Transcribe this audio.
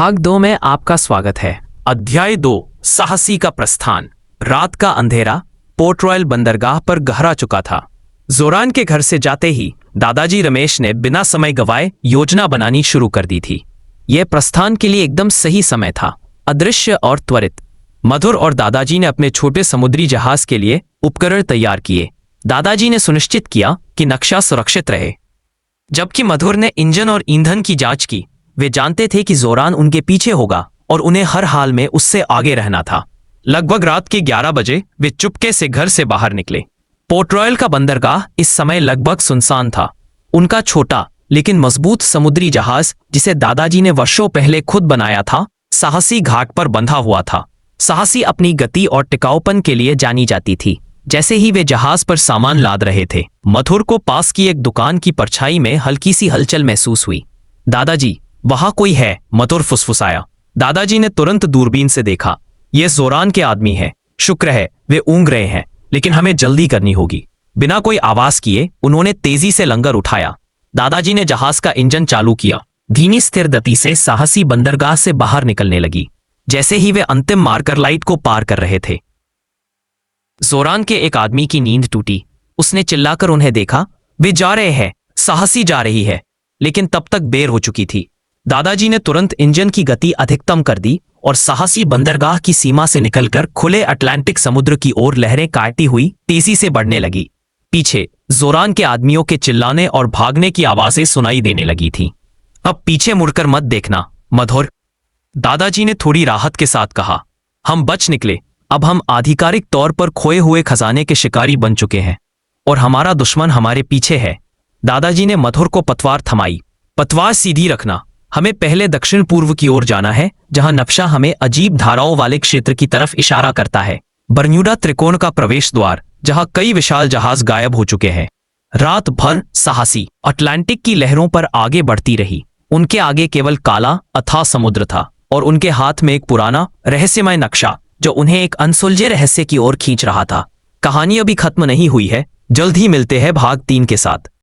भाग 2 में आपका स्वागत है। अध्याय 2, साहसी का प्रस्थान। रात का अंधेरा पोर्ट रॉयल बंदरगाह पर गहरा चुका था। जोरान के घर से जाते ही दादाजी रमेश ने बिना समय गवाए योजना बनानी शुरू कर दी थी। यह प्रस्थान के लिए एकदम सही समय था, अदृश्य और त्वरित। मधुर और दादाजी ने अपने छोटे समुद्री जहाज के लिए उपकरण तैयार किए। दादाजी ने सुनिश्चित किया कि नक्शा सुरक्षित रहे, जबकि मधुर ने इंजन और ईंधन की जांच की। वे जानते थे कि जोरान उनके पीछे होगा और उन्हें हर हाल में उससे आगे रहना था। लगभग रात के 11 बजे वे चुपके से घर से बाहर निकले। पोर्ट रॉयल का बंदरगाह इस समय लगभग सुनसान था। उनका छोटा लेकिन मजबूत समुद्री जहाज, जिसे दादाजी ने वर्षों पहले खुद बनाया था, साहसी घाट पर बंधा हुआ था। साहसी अपनी गति और टिकाऊपन के लिए जानी जाती थी। जैसे ही वे जहाज पर सामान लाद रहे थे, मधुर को पास की एक दुकान की परछाई में हल्की सी हलचल महसूस हुई। दादाजी, वहां कोई है, मधुर फुसफुसाया। दादाजी ने तुरंत दूरबीन से देखा। ये जोरान के आदमी है। शुक्र है वे ऊँग रहे हैं, लेकिन हमें जल्दी करनी होगी। बिना कोई आवाज किए उन्होंने तेजी से लंगर उठाया। दादाजी ने जहाज का इंजन चालू किया। धीमी स्थिर गति से साहसी बंदरगाह से बाहर निकलने लगी। जैसे ही वे अंतिम मार्कर लाइट को पार कर रहे थे, जोरान के एक आदमी की नींद टूटी। उसने चिल्लाकर उन्हें देखा। वे जा रहे हैं, साहसी जा रही है। लेकिन तब तक देर हो चुकी थी। दादाजी ने तुरंत इंजन की गति अधिकतम कर दी और साहसी बंदरगाह की सीमा से निकलकर खुले अटलांटिक समुद्र की ओर लहरें काटती हुई तेजी से बढ़ने लगी। पीछे जोरान के आदमियों के चिल्लाने और भागने की आवाजें सुनाई देने लगी थीं। अब पीछे मुड़कर मत देखना, मधुर, दादाजी ने थोड़ी राहत के साथ कहा। हम बच निकले। अब हम आधिकारिक तौर पर खोए हुए खजाने के शिकारी बन चुके हैं और हमारा दुश्मन हमारे पीछे है। दादाजी ने मधुर को पतवार थमाई। पतवार सीधी रखना। हमें पहले दक्षिण पूर्व की ओर जाना है, जहां नक्शा हमें अजीब धाराओं वाले क्षेत्र की तरफ इशारा करता है। बर्म्यूडा त्रिकोण का प्रवेश द्वार, जहां कई विशाल जहाज गायब हो चुके हैं। रात भर साहसी अटलांटिक की लहरों पर आगे बढ़ती रही। उनके आगे केवल काला अथाह समुद्र था और उनके हाथ में एक पुराना रहस्यमय नक्शा, जो उन्हें एक अनसुलझे रहस्य की ओर खींच रहा था। कहानी अभी खत्म नहीं हुई है। जल्द ही मिलते हैं भाग 3 के साथ।